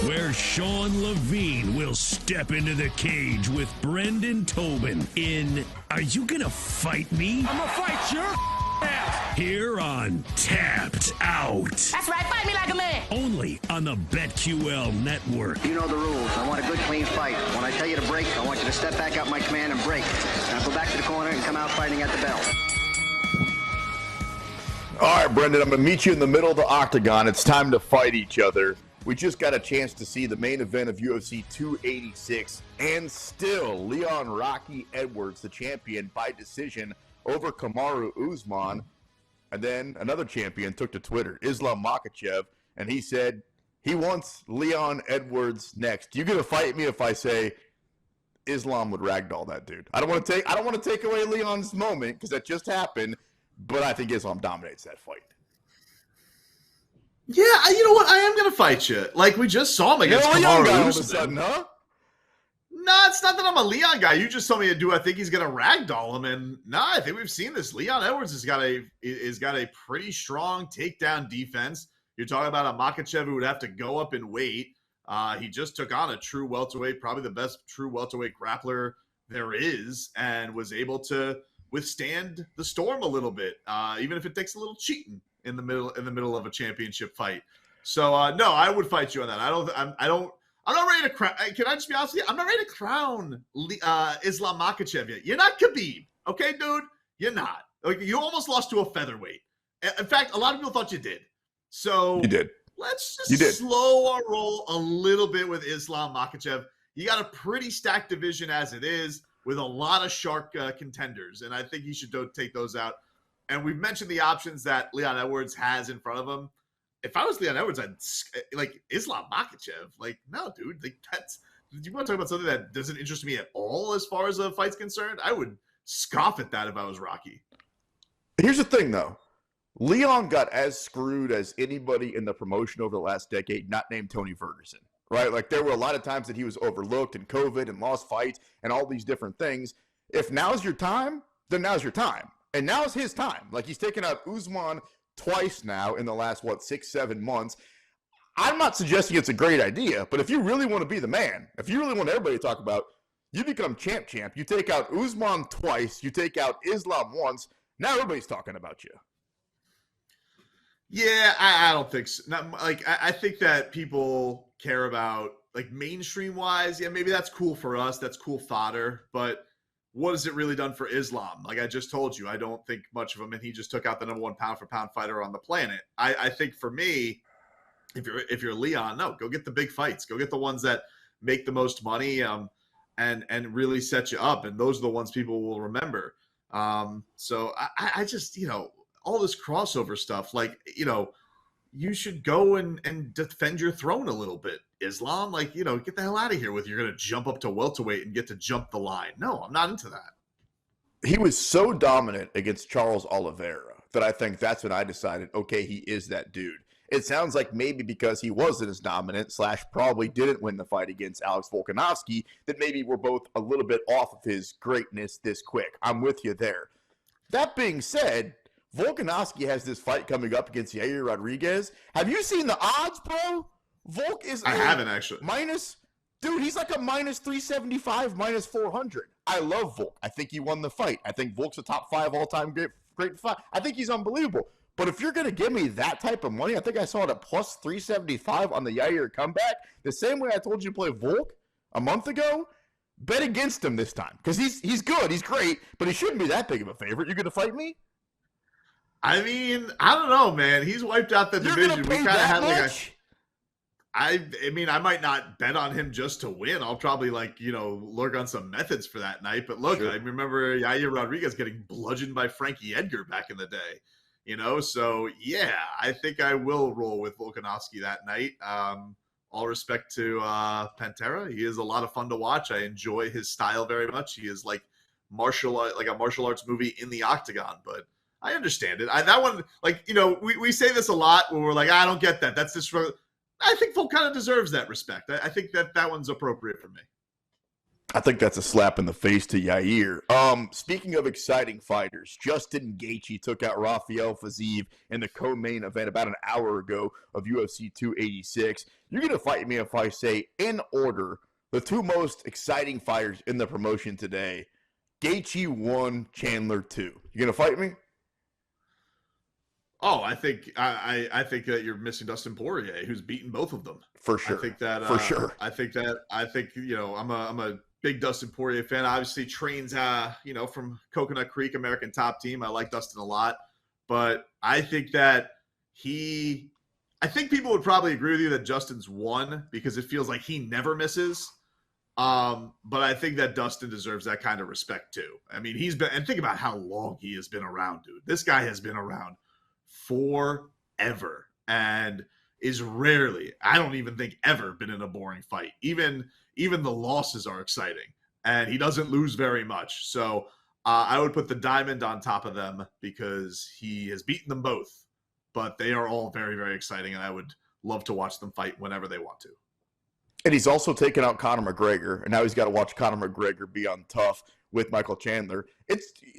Where Sean Levine will step into the cage with Brendan Tobin in Are You Gonna Fight Me? I'm gonna fight your ass! Here on Tapped Out. That's right, fight me like a man. Only on the BetQL network. You know the rules. I want a good, clean fight. When I tell you to break, I want you to step back out my command and break. Now go back to the corner and come out fighting at the bell. All right, Brendan, I'm going to meet you in the middle of the octagon. It's time to fight each other. We just got a chance to see the main event of UFC 286, and still Leon Rocky Edwards, the champion by decision over Kamaru Usman. And then another champion took to Twitter, Islam Makhachev, and he said he wants Leon Edwards next. You going to fight me if I say Islam would ragdoll that dude? I don't want to take away Leon's moment because that just happened, but I think Islam dominates that fight. Yeah, you know what? I am going to fight you. Like, we just saw him against Kamaru Usman. All of a sudden, huh? No, it's not that I'm a Leon guy. You just told me to do. I think he's going to ragdoll him, and no, I think we've seen this. Leon Edwards has got a pretty strong takedown defense. You're talking about a Makhachev who would have to go up in weight. He just took on a true welterweight, probably the best true welterweight grappler there is, and was able to withstand the storm a little bit, even if it takes a little cheating in the middle of a championship fight. So no, I would fight you on that. I'm not ready to crown. Can I just be honest with you? I'm not ready to crown Islam Makhachev yet. You're not Khabib, okay, dude? You're not. Like, you almost lost to a featherweight. In fact, a lot of people thought you did. So you did. Let's just slow our roll a little bit with Islam Makhachev. You got a pretty stacked division as it is, with a lot of shark contenders, and I think he should take those out. And we've mentioned the options that Leon Edwards has in front of him. If I was Leon Edwards, I'd like Islam Makhachev. Like, no, dude. Like, you want to talk about something that doesn't interest me at all as far as a fight's concerned? I would scoff at that if I was Rocky. Here's the thing, though. Leon got as screwed as anybody in the promotion over the last decade, not named Tony Ferguson, right? Like, there were a lot of times that he was overlooked and COVID and lost fights and all these different things. If now's your time, then now's your time. And now's his time. Like, he's taken out Usman twice now in the last, 6-7 months. I'm not suggesting it's a great idea, but if you really want to be the man, if you really want everybody to talk about, you become champ. You take out Usman twice, you take out Islam once, now everybody's talking about you. Yeah, I don't think so. I think that people care about, like, mainstream-wise, yeah, maybe that's cool for us, that's cool fodder, but what has it really done for Islam? Like I just told you, I don't think much of him, and he just took out the number one pound-for-pound fighter on the planet. I think for me, if you're Leon, no, go get the big fights. Go get the ones that make the most money and really set you up, and those are the ones people will remember. So I just, all this crossover stuff, like, you should go and defend your throne a little bit. Islam, get the hell out of here with you're going to jump up to welterweight and get to jump the line. No, I'm not into that. He was so dominant against Charles Oliveira that I think that's when I decided, okay, he is that dude. It sounds like maybe because he wasn't as dominant / probably didn't win the fight against Alex Volkanovski that maybe we're both a little bit off of his greatness this quick. I'm with you there. That being said, Volkanovski has this fight coming up against Yair Rodriguez. Have you seen the odds, bro? Volk is I haven't actually. Dude, he's like a minus 375, minus 400. I love Volk. I think he won the fight. I think Volk's a top 5 all-time great fight. I think he's unbelievable. But if you're going to give me that type of money, I think I saw it at plus 375 on the Yair comeback. The same way I told you to play Volk a month ago, bet against him this time. Because he's good, he's great, but he shouldn't be that big of a favorite. You're going to fight me? I mean, I don't know, man. He's wiped out the division. We kind of had much? I might not bet on him just to win. I'll probably lurk on some methods for that night. But look, sure. I remember Yair Rodriguez getting bludgeoned by Frankie Edgar back in the day. So yeah, I think I will roll with Volkanovski that night. All respect to Pantera. He is a lot of fun to watch. I enjoy his style very much. He is like a martial arts movie in the octagon, but I understand it. That one, we say this a lot when we're like, I don't get that. That's disrespectful. I think Volk kind of deserves that respect. I think that one's appropriate for me. I think that's a slap in the face to Yair. Speaking of exciting fighters, Justin Gaethje took out Rafael Fiziev in the co-main event about an hour ago of UFC 286. You're going to fight me if I say, in order, the two most exciting fighters in the promotion today. Gaethje 1, Chandler 2. You going to fight me? Oh, I think that you're missing Dustin Poirier, who's beaten both of them. For sure. I think that I think I'm a big Dustin Poirier fan. Obviously trains from Coconut Creek American Top Team. I like Dustin a lot, but I think that I think people would probably agree with you that Justin's won because it feels like he never misses. But I think that Dustin deserves that kind of respect too. I mean, and think about how long he has been around, dude. This guy has been around forever and is rarely, I don't even think ever, been in a boring fight. Even the losses are exciting, and he doesn't lose very much. So I would put the diamond on top of them because he has beaten them both, but they are all very, very exciting, and I would love to watch them fight whenever they want to. And he's also taken out Conor McGregor, and now he's got to watch Conor McGregor be on tough with Michael Chandler.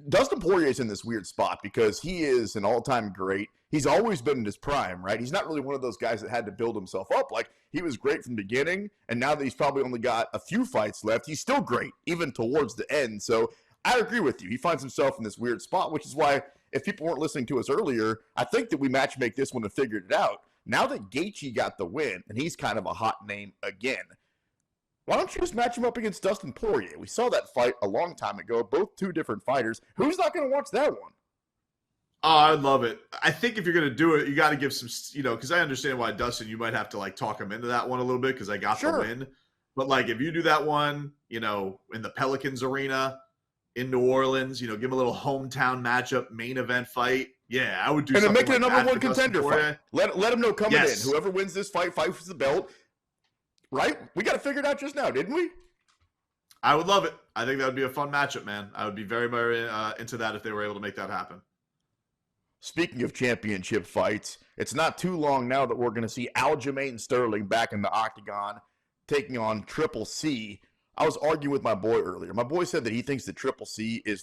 Dustin Poirier is in this weird spot because he is an all-time great. He's always been in his prime, right? He's not really one of those guys that had to build himself up. Like, he was great from the beginning, and now that he's probably only got a few fights left, he's still great, even towards the end. So I agree with you. He finds himself in this weird spot, which is why, if people weren't listening to us earlier, I think that we matchmake this one and figured it out. Now that Gaethje got the win, and he's kind of a hot name again, why don't you just match him up against Dustin Poirier? We saw that fight a long time ago, both two different fighters. Who's not going to watch that one? Oh, I love it. I think if you're going to do it, you got to give some, because I understand why Dustin, you might have to talk him into that one a little bit because I got the win. But if you do that one, in the Pelicans arena in New Orleans, give him a little hometown matchup, main event fight. Yeah, I would do something. And then make it a number one contender fight. Let him know coming in. Whoever wins this fight fights for the belt. Right? We got to figure it out just now, didn't we? I would love it. I think that would be a fun matchup, man. I would be very, very into that if they were able to make that happen. Speaking of championship fights, it's not too long now that we're going to see Aljamain Sterling back in the octagon taking on Triple C. I was arguing with my boy earlier. My boy said that he thinks that Triple C is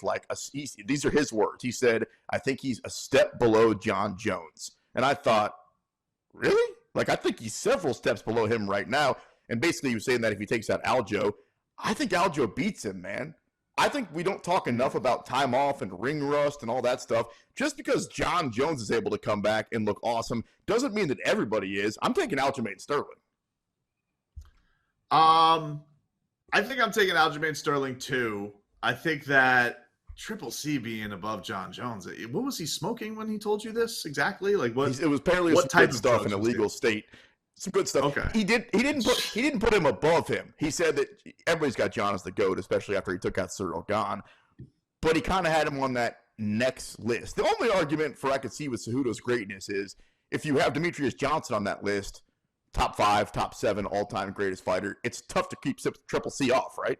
these are his words. He said, I think he's a step below John Jones. And I thought, really? I think he's several steps below him right now. And basically he was saying that if he takes out Aljo, I think Aljo beats him, man. I think we don't talk enough about time off and ring rust and all that stuff. Just because John Jones is able to come back and look awesome doesn't mean that everybody is. I'm taking Aljamain Sterling. I think I'm taking Aljamain Sterling too. I think that Triple C being above John Jones. What was he smoking when he told you this exactly? It was apparently what type of stuff in a legal state. Some good stuff. Okay. He didn't put him above him. He said that everybody's got John as the GOAT, especially after he took out Cyril Gane. But he kind of had him on that next list. The only argument I could see with Cejudo's greatness is if you have Demetrius Johnson on that list, top 5, top 7 all-time greatest fighter, it's tough to keep Triple C off, right?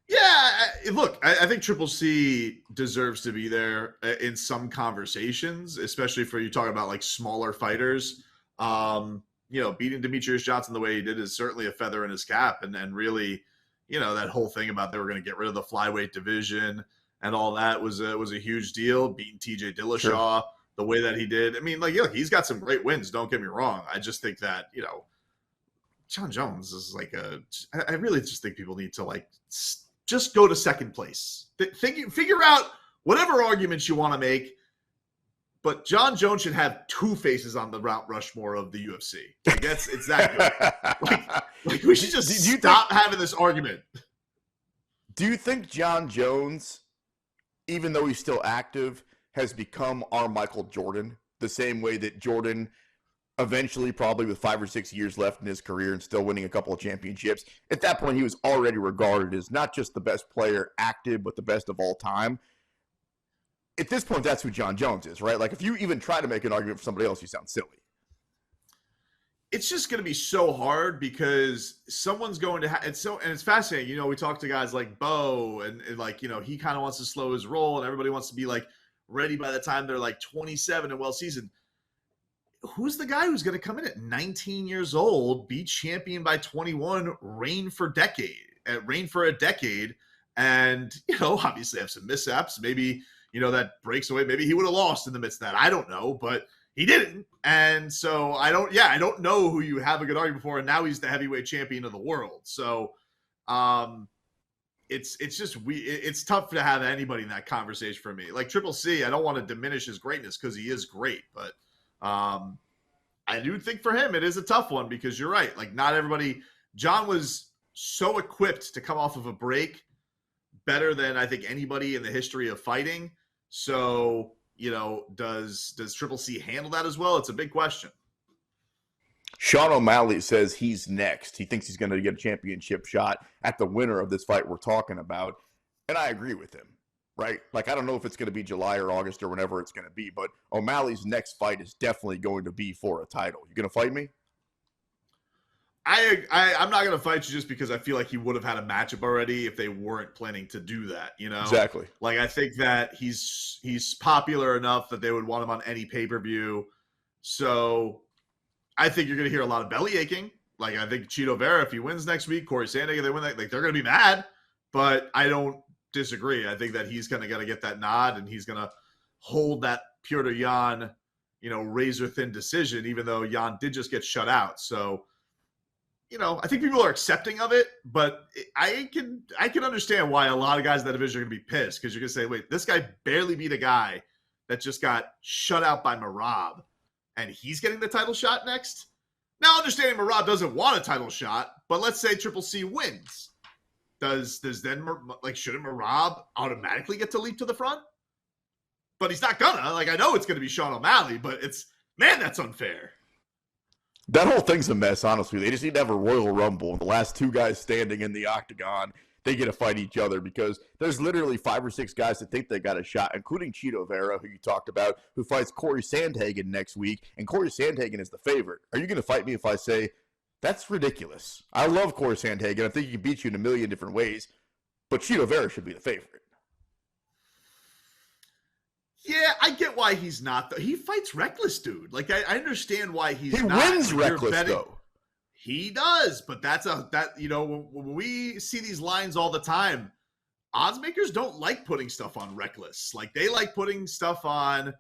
Yeah, look, I think Triple C deserves to be there in some conversations, especially for you talking about smaller fighters. Beating Demetrius Johnson the way he did is certainly a feather in his cap. And really, that whole thing about they were going to get rid of the flyweight division and all that was a huge deal. Beating TJ Dillashaw the way that he did. I mean, he's got some great wins. Don't get me wrong. I just think that, John Jones is I really just think people need to just go to second place. Figure out whatever arguments you want to make. But John Jones should have 2 faces on the Mount Rushmore of the UFC. It's that good. We should just stop having this argument. Do you think John Jones, even though he's still active, has become our Michael Jordan? The same way that Jordan eventually, probably with 5 or 6 years left in his career and still winning a couple of championships, at that point he was already regarded as not just the best player active, but the best of all time. At this point, that's who John Jones is, right? If you even try to make an argument for somebody else, you sound silly. It's just going to be so hard because someone's going to and it's fascinating. We talk to guys like Bo and he kind of wants to slow his roll and everybody wants to be ready by the time they're 27 and well seasoned. Who's the guy who's going to come in at 19 years old, be champion by 21, reign for decades? reign for a decade, and obviously have some mishaps. Maybe that breaks away. Maybe he would have lost in the midst of that. I don't know, but he didn't. And so I don't know who you have a good argument for. And now he's the heavyweight champion of the world. So it's just it's tough to have anybody in that conversation for me. Like Triple C, I don't want to diminish his greatness because he is great, but I do think for him it is a tough one because you're right. Like not everybody. John was so equipped to come off of a break better than I think anybody in the history of fighting. So, does Triple C handle that as well? It's a big question. Sean O'Malley says he's next. He thinks he's going to get a championship shot at the winner of this fight we're talking about. And I agree with him, right? Like, I don't know if it's going to be July or August or whenever it's going to be, but O'Malley's next fight is definitely going to be for a title. You going to fight me? I'm not going to fight you just because I feel like he would have had a matchup already if they weren't planning to do that, Exactly. Like, I think that he's popular enough that they would want him on any pay-per-view. So I think you're going to hear a lot of belly aching. Like, I think Chito Vera, if he wins next week, Corey Sandhagen, they win that, like, they're going to be mad. But I don't disagree. I think that he's going to get that nod, and he's going to hold that Petr Yan, razor-thin decision, even though Yan did just get shut out. So, I think people are accepting of it, but I can understand why a lot of guys in that division are going to be pissed because you're going to say, wait, this guy barely beat a guy that just got shut out by Merab, and he's getting the title shot next? Now, understanding Merab doesn't want a title shot, but let's say Triple C wins. Does then, shouldn't Merab automatically get to leap to the front? But he's not gonna. Like, I know it's going to be Sean O'Malley, but that's unfair. That whole thing's a mess, honestly. They just need to have a Royal Rumble. The last two guys standing in the octagon, they get to fight each other because there's literally 5 or 6 guys that think they got a shot, including Chito Vera, who you talked about, who fights Corey Sandhagen next week, and Corey Sandhagen is the favorite. Are you going to fight me if I say, that's ridiculous? I love Corey Sandhagen. I think he can beat you in a million different ways, but Chito Vera should be the favorite. Yeah, I get why he's not. He fights reckless, dude. Like, I understand why he's not. He wins reckless, though. He does, but when we see these lines all the time, odds makers don't like putting stuff on reckless. Like, they like putting stuff on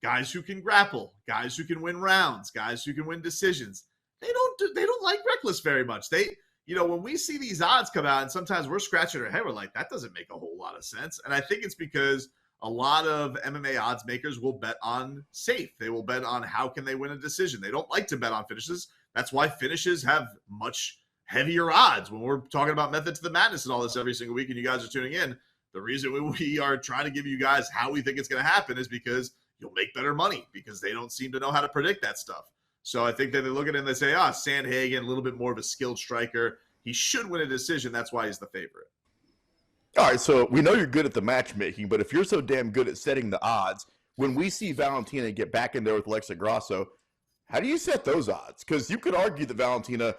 guys who can grapple, guys who can win rounds, guys who can win decisions. They don't like reckless very much. When we see these odds come out, and sometimes we're scratching our head, we're like, that doesn't make a whole lot of sense. And I think it's because a lot of MMA odds makers will bet on safe. They will bet on how can they win a decision. They don't like to bet on finishes. That's why finishes have much heavier odds. When we're talking about Method to the Madness and all this every single week and you guys are tuning in, the reason we are trying to give you guys how we think it's going to happen is because you'll make better money because they don't seem to know how to predict that stuff. So I think that they look at it and they say, Sandhagen, a little bit more of a skilled striker. He should win a decision. That's why he's the favorite. All right, so we know you're good at the matchmaking, but if you're so damn good at setting the odds, when we see Valentina get back in there with Alexa Grasso, how do you set those odds? Because you could argue that Valentina,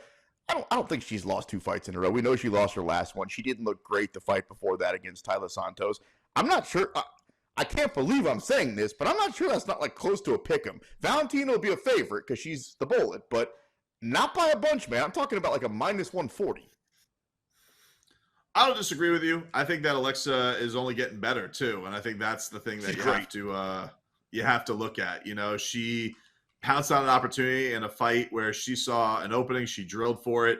I don't think she's lost 2 fights in a row. We know she lost her last one. She didn't look great the fight before that against Tyler Santos. I'm not sure. I can't believe I'm saying this, but I'm not sure that's not like close to a pick'em. Valentina will be a favorite because she's the bullet, but not by a bunch, man. I'm talking about like a minus 140. I don't disagree with you. I think that Alexa is only getting better too, and I think that's the thing that you have to look at. She pounced on an opportunity in a fight where she saw an opening, she drilled for it.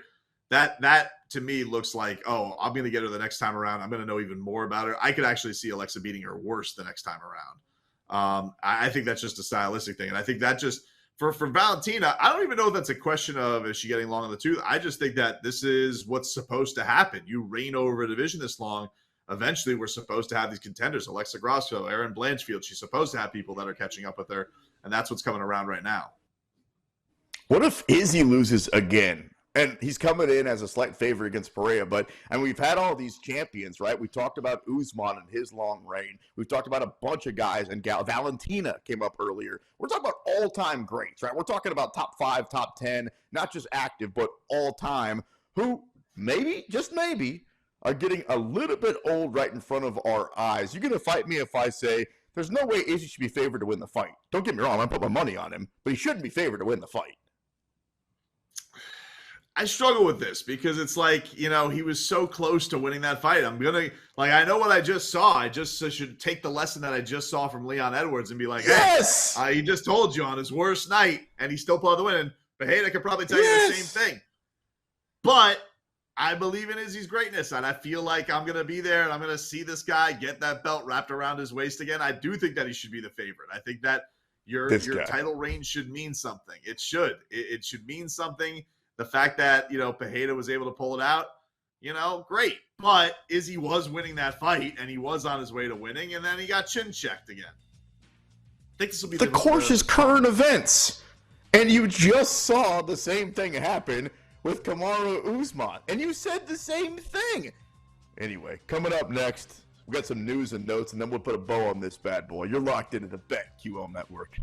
That to me looks like, I'm going to get her the next time around. I'm going to know even more about her. I could actually see Alexa beating her worse the next time around. I think that's just a stylistic thing, and I think that just for Valentina, I don't even know if that's a question of is she getting long in the tooth. I just think that this is what's supposed to happen. You reign over a division this long. Eventually, we're supposed to have these contenders. Alexa Grasso, Erin Blanchfield. She's supposed to have people that are catching up with her, and that's what's coming around right now. What if Izzy loses again? And he's coming in as a slight favorite against Pereira, and we've had all these champions, right? We talked about Usman and his long reign. We've talked about a bunch of guys, and Valentina came up earlier. We're talking about all-time greats, right? We're talking about top 5, top 10, not just active, but all-time, who maybe, just maybe, are getting a little bit old right in front of our eyes. You're going to fight me if I say there's no way Izzy should be favored to win the fight. Don't get me wrong, I'm going to put my money on him, but he shouldn't be favored to win the fight. I struggle with this because it's like, he was so close to winning that fight. I know what I just saw. I just should take the lesson that I just saw from Leon Edwards and be like, yes! Hey, he just told you on his worst night, and he still pulled the win. And Pereira could probably tell you the same thing. But I believe in Izzy's greatness, and I feel like I'm going to be there, and I'm going to see this guy get that belt wrapped around his waist again. I do think that he should be the favorite. I think that your title reign should mean something. It should. It should mean something. The fact that, Pereira was able to pull it out, great. But Izzy was winning that fight, and he was on his way to winning, and then he got chin-checked again. I think this will be the course is current events. And you just saw the same thing happen with Kamaru Usman. And you said the same thing. Anyway, coming up next, we got some news and notes, and then we'll put a bow on this bad boy. You're locked into the BetQL Network.